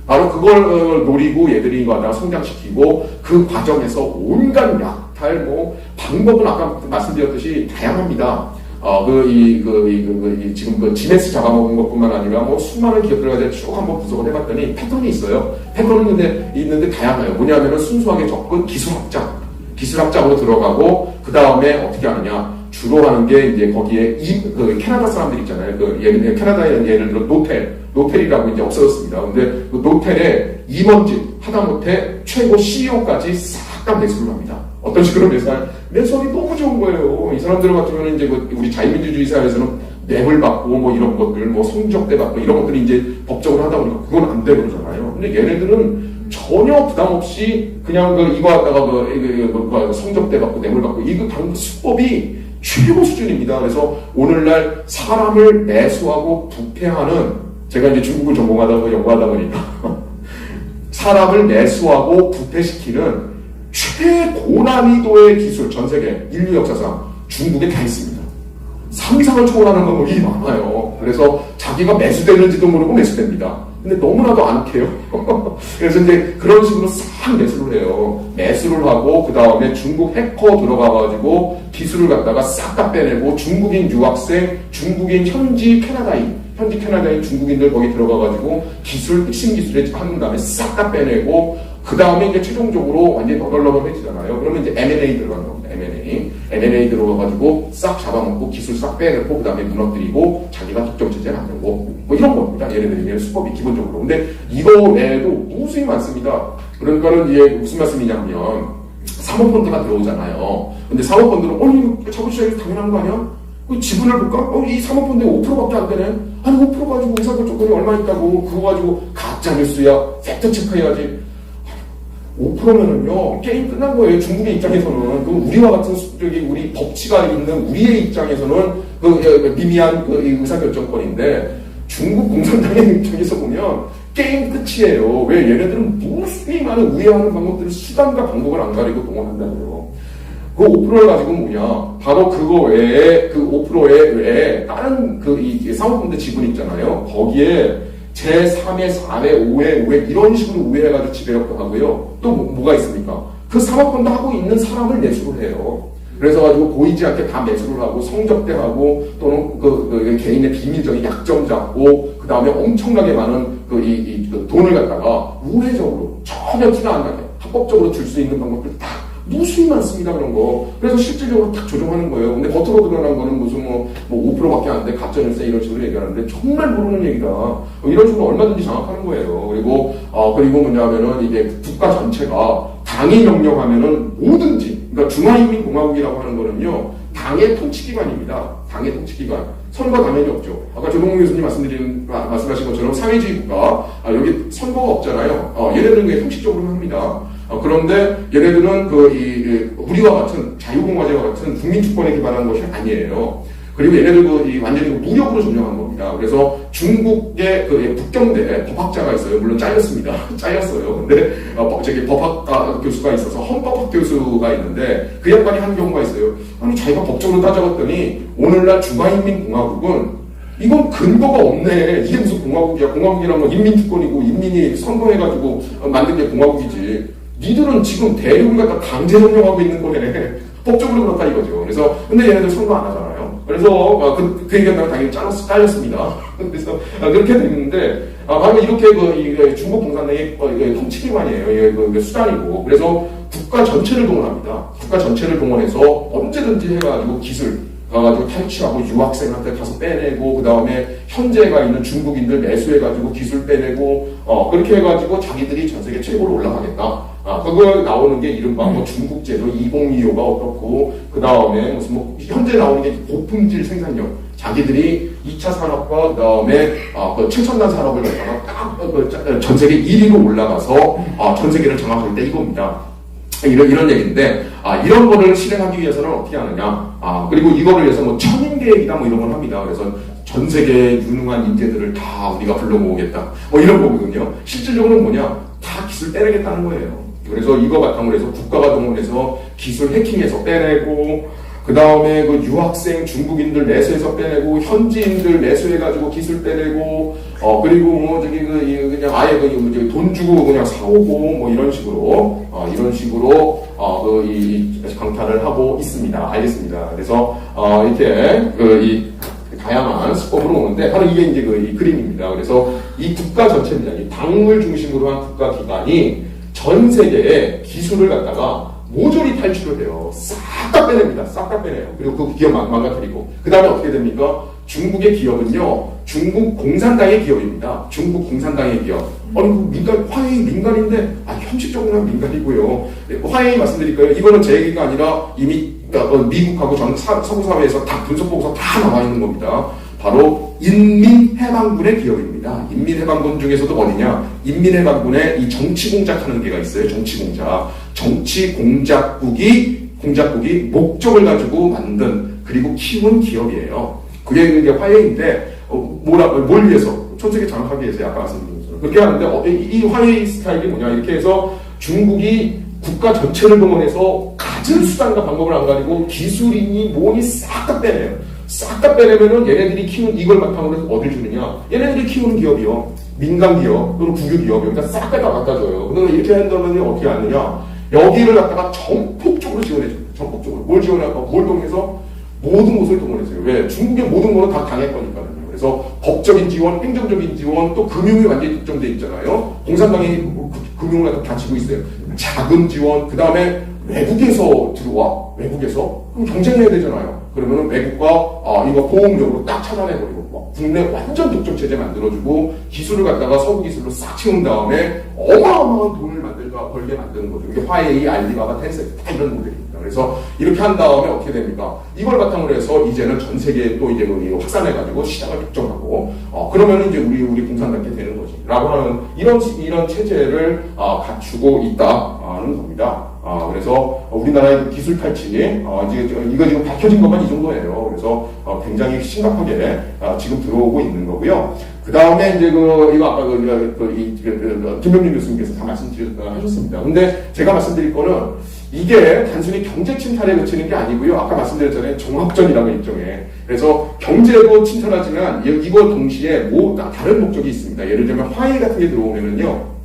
바로 그걸 노리고 얘들이 이거 하다가 성장시키고 그 과정에서 온갖 약탈 방법은 아까 말씀드렸듯이 다양합니다. 지금 지네스 잡아먹은 것뿐만 아니라 수많은 기업들 가지고 쭉 한번 분석을 해봤더니 패턴이 있어요. 패턴은 있는데 다양해요. 뭐냐면은 순수하게 접근 기술학장으로 들어가고 그 다음에 어떻게 하느냐. 주로 하는 게 이제 거기에 캐나다 사람들 있잖아요. 캐나다에 예를 들어 노텔이라고 이제 없어졌습니다. 근데 그 노텔의 임원진 하다못해 최고 CEO까지 싹 다 매수를 합니다. 어떤 식으로 매수하기 너무 좋은 거예요. 이 사람들 같으면 이제 우리 자유민주주의 사회에서는 뇌물 받고 이런 것들, 성적대 받고 이런 것들이 이제 법적으로 하다 보니까 그건 안 되고 그러잖아요. 근데 얘네들은 전혀 부담 없이 그냥 이거 하다가 성적대 받고 뇌물 받고 이거 수법이 최고 수준입니다. 그래서 오늘날 사람을 매수하고 부패하는 제가 이제 중국을 전공하다가 연구하다 보니까 사람을 매수하고 부패시키는 최고난이도의 기술 전 세계 인류 역사상 중국에 다 있습니다. 상상을 초월하는 방법이 많아요. 그래서 자기가 매수되는지도 모르고 매수됩니다. 근데 너무나도 안 캐요. 그래서 이제 그런 식으로 싹 매수를 해요. 매수를 하고 그 다음에 중국 해커 들어가가지고 기술을 갖다가 싹 다 빼내고 중국인 유학생, 중국인 현지 캐나다인 중국인들 거기 들어가가지고 핵심 기술에 한 다음에 싹 다 빼내고 그 다음에 이제 최종적으로 완전히 너덜너덜해지잖아요. 그러면 이제 M&A 들어가는 겁니다. M&A 들어가가지고 싹 잡아먹고 기술 싹 빼내고 그 다음에 무너뜨리고 자기가 독점체제 만들고 이런 겁니다. 얘네들에게 수법이 기본적으로. 근데 이거 외에도 무수히 많습니다. 그러니까는 이게 무슨 말씀이냐면 사모펀드가 들어오잖아요. 근데 사모펀드는 이거 자본시장에서 당연한 거 아니야? 그 지분을 볼까? 이 사모펀드에 5%밖에 안 되네? 아니 5% 가지고 의사결정권이 얼마 있다고 그거 가지고 가짜뉴스야 팩트 체크해야지. 5%면은요 게임 끝난 거예요. 중국의 입장에서는. 그 우리와 같은 우리 법치가 있는 우리의 입장에서는 그 미미한 그 의사결정권인데 중국 공산당의 입장에서 보면 게임 끝이에요. 왜? 얘네들은 무수히 많은 우회하는 방법들을 수단과 방법을 안 가리고 동원한다고요. 그 5%를 가지고 뭐냐? 바로 그거 외에, 그 5% 외에, 다른 이 사모펀드 지분 있잖아요. 거기에 제3회, 4회, 5회, 5회, 이런 식으로 우회해가지고 지배력도 하고요. 또 뭐가 있습니까? 그 사모펀드 하고 있는 사람을 매수를 해요. 그래서 가지고 보이지 않게 다 매수를 하고 성접대하고 또는 그 개인의 비밀적인 약점 잡고 그 다음에 엄청나게 많은 그 돈을 갖다가 우회적으로 전혀 티가 안 나게 합법적으로 줄 수 있는 방법들 다 무수히 많습니다. 그런 거. 그래서 실질적으로 딱 조정하는 거예요. 근데 겉으로 드러난 거는 무슨 뭐 5%밖에 안 돼. 가짜뉴스 이런 식으로 얘기하는데 정말 모르는 얘기다. 이런 식으로 얼마든지 장악하는 거예요. 그리고 뭐냐면은 이게 국가 전체가 당이 명령하면은 뭐든지, 그러니까 중화인민공화국이라고 하는 거는요, 당의 통치기관입니다. 당의 통치기관. 선거 당연히 없죠. 아까 조동훈 교수님 말씀하신 것처럼 사회주의 국가, 여기 선거가 없잖아요. 얘네들은 그게 형식적으로 합니다. 그런데 얘네들은 우리와 같은 자유공화제와 같은 국민주권에 기반한 것이 아니에요. 그리고 얘네들 완전히 무력으로 점령한 겁니다. 그래서 중국의 북경대 법학자가 있어요. 물론 잘렸습니다. 잘렸어요. 근데 법학 교수가 있어서 헌법학 교수가 있는데 그 양반이 한 경우가 있어요. 아니 자기가 법적으로 따져봤더니 오늘날 중화인민공화국은 이건 근거가 없네. 이게 무슨 공화국이야. 공화국이란 건 인민주권이고 인민이 선거해가지고 만든 게 공화국이지. 니들은 지금 대륙을 갖다 강제 점령하고 있는 거네. 법적으로 그렇다 이거죠. 그래서 근데 얘네들 선거 안 하잖아요. 그래서 그 얘기한다면 당연히 잘렸습니다. 그래서 그렇게 됐는데 바로 이렇게 중국 공산당의 통치기관이에요. 수단이고. 그래서 국가 전체를 동원합니다. 국가 전체를 동원해서 언제든지 해가지고 기술 가가지고 탈취하고 유학생한테 가서 빼내고 그 다음에 현재가 있는 중국인들 매수해가지고 기술 빼내고 그렇게 해가지고 자기들이 전 세계 최고로 올라가겠다. 그거 나오는 게 이른바 중국제도 2025가 어떻고 그 다음에 무슨 현재 나오는 게 고품질 생산력. 자기들이 2차 산업과 그 다음에 최첨단 산업을 갖다가 전 세계 1위로 올라가서 전 세계를 장악할 때 이겁니다. 이런 얘기인데, 이런 거를 실행하기 위해서는 어떻게 하느냐. 그리고 이거를 위해서 천인계획이다 이런 걸 합니다. 그래서 전 세계 유능한 인재들을 다 우리가 불러 모으겠다. 이런 거거든요. 실질적으로는 뭐냐. 다 기술 빼내겠다는 거예요. 그래서 이거 바탕으로 해서 국가가 동원해서 기술 해킹해서 빼내고, 그 다음에 유학생 중국인들 매수해서 빼내고, 현지인들 매수해가지고 기술 빼내고, 그리고 그냥 아예 돈 주고 그냥 사오고, 이런 식으로, 강탈을 하고 있습니다. 알겠습니다. 그래서, 이렇게, 다양한 수법으로 오는데, 바로 이게 이제 이 그림입니다. 그래서 이 국가 전체입니다. 이 당을 중심으로 한 국가기관이 전 세계의 기술을 갖다가 모조리 탈출을 해요. 싹 다 빼냅니다. 싹 다 빼내요. 그리고 그 기업 망가뜨리고. 그 다음에 어떻게 됩니까? 중국의 기업은요, 중국 공산당의 기업입니다. 중국 공산당의 기업. 화웨이 민간인데, 형식적으로는 민간이고요. 화웨이 말씀드릴까요? 이거는 제 얘기가 아니라 이미 미국하고 전 서구 사회에서 다 분석 보고서 다 나와 있는 겁니다. 바로 인민해방군의 기업입니다. 인민해방군 중에서도 어디냐? 인민해방군의 이 정치공작하는 게가 있어요. 정치공작. 정치공작국이 목적을 가지고 만든 그리고 키운 기업이에요. 그게 이제 화웨이인데 뭘 위해서? 전 세계 장악하기 위해서 아까 말씀드린 것처럼 그렇게 하는데 이 화웨이 스타일이 뭐냐? 이렇게 해서 중국이 국가 전체를 동원해서 가진 수단과 방법을 안 가지고 기술이니 뭐니 싹 다 빼내요. 싹 다 빼내면은 얘네들이 키운 이걸 바탕으로 해서 어딜 주느냐? 얘네들이 키우는 기업이요. 민간 기업 또는 국유 기업이요. 그러니까 싹 다 갖다 줘요. 그러면 이렇게 한다면 어떻게 하느냐? 여기를 갖다가 전폭적으로 지원해줘요. 전폭적으로. 뭘 지원할까? 뭘 동원해서? 모든 것을 동원했어요. 왜? 중국의 모든 거는 다 당할 거니까요. 그래서 법적인 지원, 행정적인 지원, 또 금융이 완전히 특정돼 있잖아요. 공산당이 금융을 다 지고 있어요. 자금 지원, 그 다음에 외국에서 들어와. 외국에서? 그럼 경쟁해야 되잖아요. 그러면은 외국과 이거 보험적으로 딱 차단해버리고 국내 완전 독점 체제 만들어주고 기술을 갖다가 서구 기술로 싹 채운 다음에 어마어마한 돈을 벌게 만드는 거죠. 이게 화웨이, 알리바바, 텐센트 다 이런 모델입니다. 그래서 이렇게 한 다음에 어떻게 됩니까? 이걸 바탕으로 해서 이제는 전 세계에 또 이제 확산해가지고 시장을 독점하고 그러면 이제 우리 공산당게 되는 거지. 라고 하는 이런 체제를 갖추고 있다는 겁니다. 그래서 우리나라의 기술 탈취, 이거 지금 밝혀진 것만 이 정도예요. 그래서 굉장히 심각하게 지금 들어오고 있는 거고요. 그 다음에 이제 이거 아까 김병민 교수님께서 다 말씀하셨습니다. 근데 제가 말씀드릴 거는 이게 단순히 경제 침탈에 그치는 게 아니고요. 아까 말씀드렸잖아요. 종합전이라는 일종의. 그래서 경제도 침탈하지만 이거 동시에 다른 목적이 있습니다. 예를 들면 화웨이 같은 게 들어오면은요.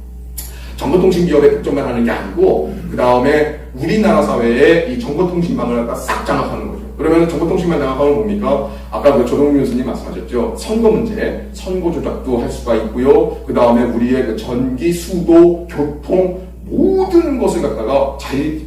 정보통신기업에 독점만 하는 게 아니고 그 다음에 우리나라 사회에 이 정보통신망을 갖다 싹 장악하는 거죠. 그러면 정보통신망 장악하면 뭡니까? 아까 조동민 교수님 말씀하셨죠. 선거 문제, 선거 조작도 할 수가 있고요. 그 다음에 우리의 그 전기, 수도, 교통 모든 것을 갖다가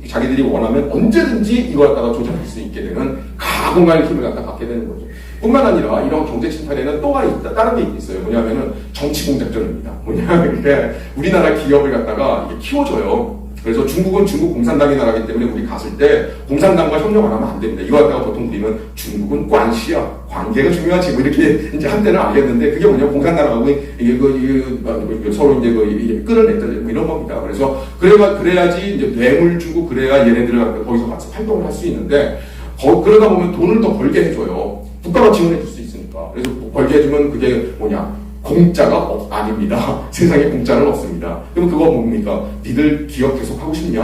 자기들이 원하면 언제든지 이걸 갖다가 조작할 수 있게 되는 가공할 힘을 갖다 갖게 되는 거죠. 뿐만 아니라 이런 경제 침탈에는 또 다른 게 있어요. 뭐냐면은 정치 공작전입니다. 뭐냐면 이게 우리나라 기업을 갖다가 이게 키워줘요. 그래서 중국은 중국 공산당의 나라기 때문에 우리 갔을 때 공산당과 협력 안 하면 안 됩니다. 이거 갖다가 보통 우리는 중국은 관시야. 관계가 중요하지. 뭐 이렇게 이제 한때는 알겠는데 그게 뭐냐. 공산당하고 이게 서로 이제 끌어냈다. 뭐 이런 겁니다. 그래서 그래야지 이제 뇌물 주고 그래야 얘네들을 거기서 같이 활동을 할 수 있는데 그러다 보면 돈을 더 벌게 해줘요. 국가가 지원해 줄 수 있으니까. 그래서 벌게 해주면 그게 뭐냐. 공짜가 아닙니다. 세상에 공짜는 없습니다. 그럼 그거 뭡니까? 니들 기업 계속 하고 싶냐?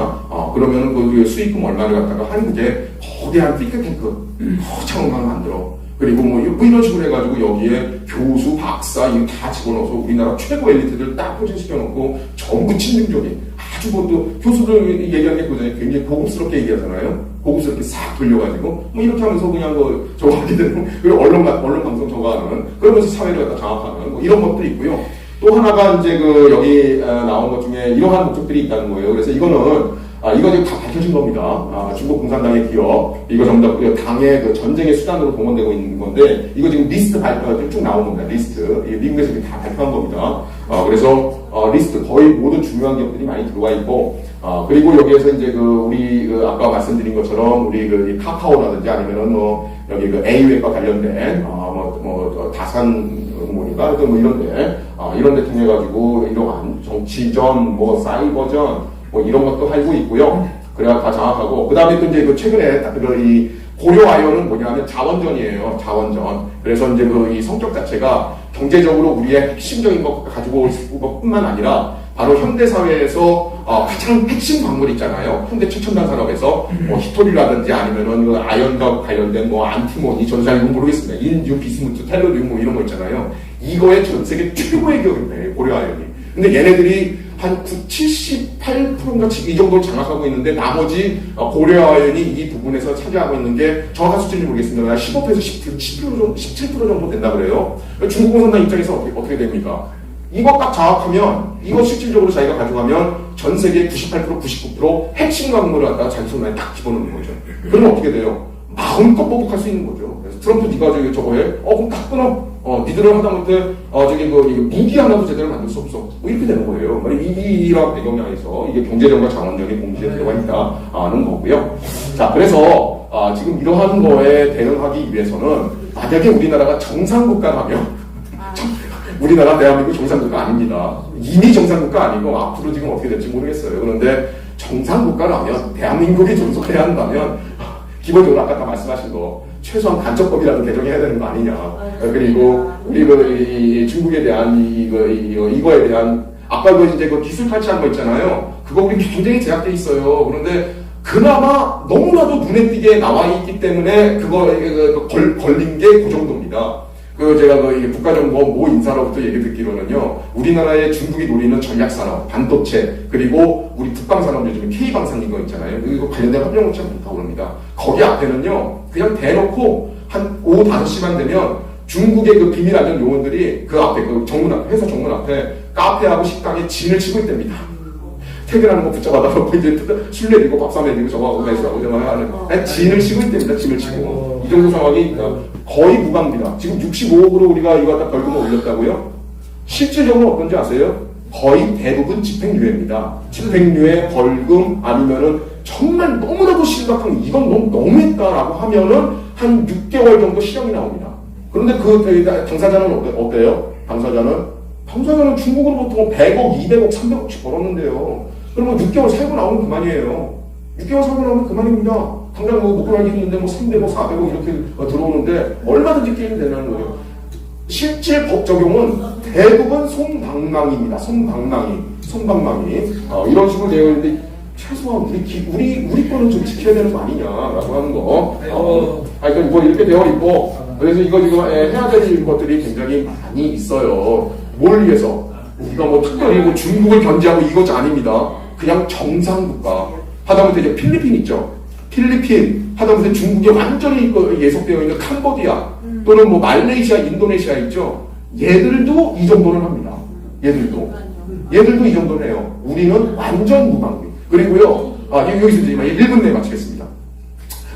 그러면은 그 수익금 얼마를 갖다가 한국에 거대한 핑크탱크 거창한 만들어. 그리고 뭐 이런 식으로 해가지고 여기에 교수, 박사 이거 다 집어넣어서 우리나라 최고 엘리트들 딱 포진시켜놓고 전부 친중적인 아주 또 교수들 얘기하는 게 그거잖아요. 굉장히 고급스럽게 얘기하잖아요. 고급스럽게 싹 돌려가지고 뭐 이렇게 하면서 그냥 저거 하게 되는 그리고 언론 방송 저거 하는 그러면서 사회를 갖다 장악하는 뭐 이런 것들이 있고요. 또 하나가 이제 여기 나온 것 중에 이러한 목적들이 있다는 거예요. 그래서 이거는 이거 지금 다 밝혀진 겁니다. 중국 공산당의 기업 이거 전부 다 당의 그 전쟁의 수단으로 동원되고 있는 건데 이거 지금 리스트 쭉 나온 겁니다. 리스트 미국에서 다 발표한 겁니다. 그래서 리스트 거의 모든 중요한 기업들이 많이 들어와 있고 그리고 여기에서 이제 우리 아까 말씀드린 것처럼 우리 카카오라든지 아니면은 여기 AU과 관련된 다산 뭐니까 뭐 이런데 통해 가지고 이러한 정치전 사이버전 이런 것도 하고 있고요. 그래야 다 장악하고 그 다음에 또 이제 최근에 이 고려 아연은 뭐냐면 자원전이에요. 자원전. 그래서 이제 이 성격 자체가 경제적으로 우리의 핵심적인 것 가지고 올 것뿐만 아니라 바로 현대 사회에서 가장 핵심 광물 있잖아요. 현대 최첨단 산업에서 히토리라든지 아니면은 아연과 관련된 안티모니 전자이건 모르겠습니다. 인류, 비스무트, 텔루리움 이런 거 있잖아요. 이거의 전 세계 최고의 기업인데 고려 아연이. 근데 얘네들이 한 78%인가 이 정도를 장악하고 있는데 나머지 고려아연이 이 부분에서 차지하고 있는 게 정확한 수치인지 모르겠습니다. 15%에서 17% 정도 된다 그래요. 중국 공산당 입장에서 어떻게 됩니까? 이거 딱 장악하면 이거 실질적으로 자기가 가져가면 전 세계 98%, 99% 핵심 광물을 갖다가 자기 손에 딱 집어넣는 거죠. 그러면 어떻게 돼요? 마음껏 뽀복할 수 있는 거죠. 그래서 트럼프 네가 저거 해? 그럼 딱 끊어. 니들은 하다못해 무기 하나도 제대로 만들 수 없어. 이렇게 되는 거예요. 이러한 배경하에서 이게 경제전과 자원전이 동시에 들어가 있다는 거고요. 자, 그래서 지금 이러한 거에 대응하기 위해서는 만약에 우리나라가 정상국가라면 우리나라 대한민국 정상국가 아닙니다. 이미 정상국가 아니고 앞으로 지금 어떻게 될지 모르겠어요. 그런데 정상국가라면 대한민국이 존속해야 한다면 기본적으로 아까 다 말씀하신 거 최소한 간첩법이라도 개정해야 되는 거 아니냐. 그리고 우리 중국에 대한 이거에 대한 아까 이제 기술 탈취한 거 있잖아요. 그거 우리 굉장히 제약돼 있어요. 그런데 그나마 너무나도 눈에 띄게 나와 있기 때문에 그거 걸린 게 그 정도입니다. 제가 국가정보 인사로부터 얘기 듣기로는요, 우리나라의 중국이 노리는 전략산업, 반도체, 그리고 우리 국방산업 요즘에 K방산 이거 있잖아요. 이거 관련된 협력업체가 많다고 그럽니다. 거기 앞에는요, 그냥 대놓고 한 오후 5시만 되면 중국의 비밀 안전 요원들이 그 앞에, 정문 앞에, 회사 정문 앞에 카페하고 식당에 진을 치고 있답니다. 퇴근하는 거 붙잡아다 놓고 이제 술 내리고 밥사 내리고 저거하고 매수하고 저거하는 진을 치고 있답니다. 진을 치고. 이 정도 상황이 거의 무방비다. 지금 65억으로 우리가 이거 갖다 벌금을 올렸다고요? 실질적으로 어떤지 아세요? 거의 대부분 집행유예입니다. 집행유예, 벌금 아니면은 정말 너무나도 심각한 이건 너무했다라고 하면은 한 6개월 정도 실형이 나옵니다. 그런데 그 당사자는 어때요? 당사자는 중국으로부터 100억, 200억, 300억씩 벌었는데요. 그러면 6개월 살고 나오면 그만이에요. 6개월 살고 나오면 그만입니다. 당장 먹고 살기 힘든데 300억, 400억 이렇게 들어오는데 얼마든지 게임이 되는 거예요. 실제 법 적용은 대부분 솜방망이입니다. 솜방망이. 이런 식으로 되어 있는데 최소한 우리 거는 좀 지켜야 되는 거 아니냐라고 하는 거. 그러니까 뭐 이렇게 되어 있고 그래서 이거 지금 해야 될 것들이 굉장히 많이 있어요. 뭘 위해서? 우리가 뭐 특별히 뭐 중국을 견제하고 이것이 아닙니다. 그냥 정상국가. 하다못해 이제 필리핀 있죠. 필리핀 하다못해 중국에 완전히 예속되어 있는 캄보디아 또는 뭐 말레이시아, 인도네시아 있죠. 얘들도 이 정도는 합니다. 얘들도 이 정도는 해요. 우리는 완전 무방비. 그리고요, 여기서 이제 1분 내에 마치겠습니다.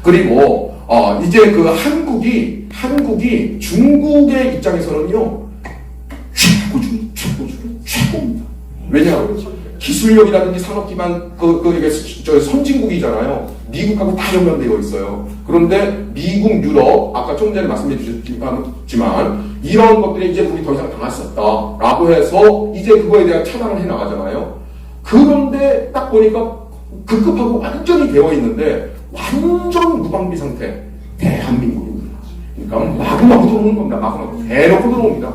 그리고 이제 그 한국이 중국의 입장에서는요 최고입니다. 왜냐하면 기술력이라든지 산업 기반 저 선진국이잖아요. 미국하고 다 연관되어 있어요. 그런데 미국, 유럽 아까 좀 전에 말씀해 주셨지만 이런 것들이 이제 우리 더 이상 당할 수 없다라고 해서 이제 그거에 대한 차단을 해 나가잖아요. 그런데 딱 보니까 급급하고 완전히 되어 있는데 완전 무방비 상태 대한민국입니다. 그러니까 마구마구 들어오는 겁니다. 마구마구 대놓고 들어옵니다.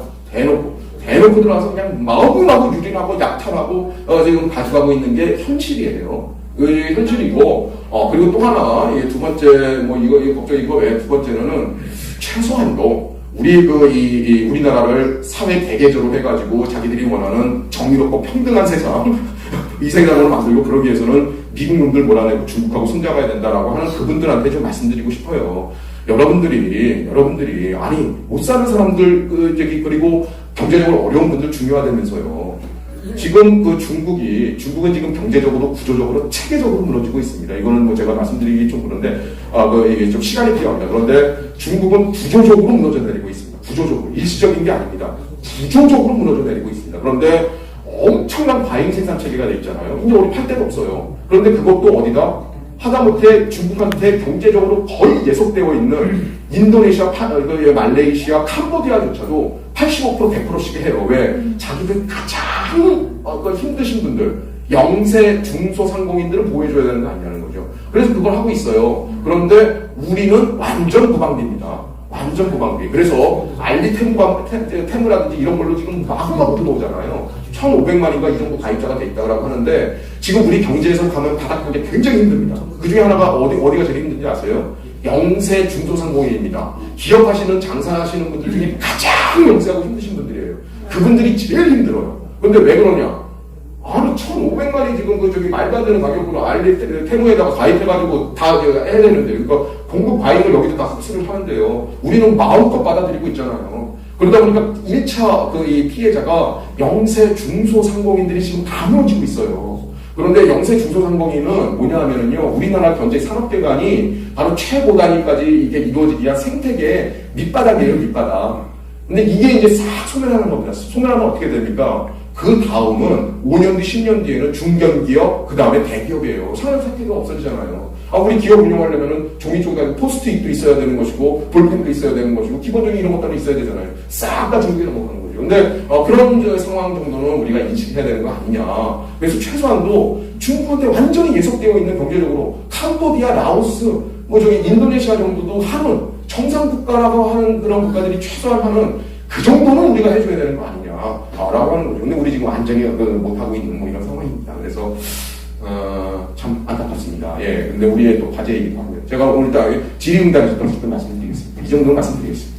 대놓고 들어와서 그냥 마구마구 유린하고 약탈하고 지금 가져가고 있는 게 현실이에요. 현실이고 그리고 또 하나 두 번째 뭐 이거 걱정 이거 왜 두 번째는 최소한도 우리나라를 사회 대개조로 해가지고 자기들이 원하는 정의롭고 평등한 세상 이 세상으로 만들고 그러기 위해서는 미국 놈들 몰아내고 중국하고 손잡아야 된다라고 하는 그분들한테 좀 말씀드리고 싶어요. 여러분들이 아니 못 사는 사람들 그리고 경제적으로 어려운 분들 중요하다면서요. 지금 중국은 지금 경제적으로 구조적으로 체계적으로 무너지고 있습니다. 이거는 뭐 제가 말씀드리기 좀 그런데 이게 좀 시간이 필요합니다. 그런데 중국은 구조적으로 무너져 내리고 있습니다. 구조적으로 일시적인 게 아닙니다. 구조적으로 무너져 내리고 있습니다. 그런데 엄청난 과잉 생산 체계가 돼 있잖아요. 이제 우리 팔 데가 없어요. 그런데 그것도 어디다? 하다못해 중국한테 경제적으로 거의 예속되어 있는 인도네시아, 말레이시아, 캄보디아조차도 85% 100%씩 해요. 왜? 자기들 가장 힘드신 분들, 영세, 중소상공인들을 보호해줘야 되는 거 아니냐는 거죠. 그래서 그걸 하고 있어요. 그런데 우리는 완전 무방비입니다. 완전 무방비. 그래서 알리테무라든지 이런 걸로 지금 마구마구 들어오잖아요. 1,500만인가 이 정도 가입자가 돼 있다고 하는데 지금 우리 경제에서 가면 바닥한 게 굉장히 힘듭니다. 그 중에 하나가 어디가 제일 힘든지 아세요? 영세 중소상공인입니다. 기업하시는 장사하시는 분들 중에 가장 영세하고 힘드신 분들이에요. 그분들이 제일 힘들어요. 근데 왜 그러냐? 아니 1,500만이 지금 말도 안 되는 가격으로 알리테무에다가 가입해가지고 다 해야 되는데 그러니까 공급 과잉을 여기서 다 흡수를 하는데요. 우리는 마음껏 받아들이고 있잖아요. 그러다 보니까 1차 이 피해자가 영세 중소상공인들이 지금 다 무너지고 있어요. 그런데 영세 중소상공인은 뭐냐 하면은요, 우리나라 경제 산업기관이 바로 최고 단위까지 이게 이루어지기야 생태계 밑바닥이에요, 밑바닥. 근데 이게 이제 싹 소멸하는 겁니다. 소멸하면 어떻게 됩니까? 그 다음은 5년 뒤, 10년 뒤에는 중견기업, 그 다음에 대기업이에요. 산업 사태가 없어지잖아요. 우리 기업 운영하려면은 종이 쪽에 포스트잇도 있어야 되는 것이고, 볼펜도 있어야 되는 것이고, 기본적인 이런 것들은 있어야 되잖아요. 싹 다 중국에 넘어가는 거죠. 근데 그런 상황 정도는 우리가 인식해야 되는 거 아니냐. 그래서 최소한도 중국한테 완전히 예속되어 있는 경제적으로 캄보디아, 라오스, 인도네시아 정도도 하는 정상국가라고 하는 그런 국가들이 최소한 하는 그 정도는 우리가 해줘야 되는 거 아니냐라고 하는 거죠. 근데 우리 지금 완전히 못하고 있는 이런 상황입니다. 그래서 참 안타깝습니다. 예, 근데 우리의 또 과제이기도 하고요. 제가 오늘 딱 질의응답에서 또 말씀드리겠습니다. 이 정도는 말씀드리겠습니다.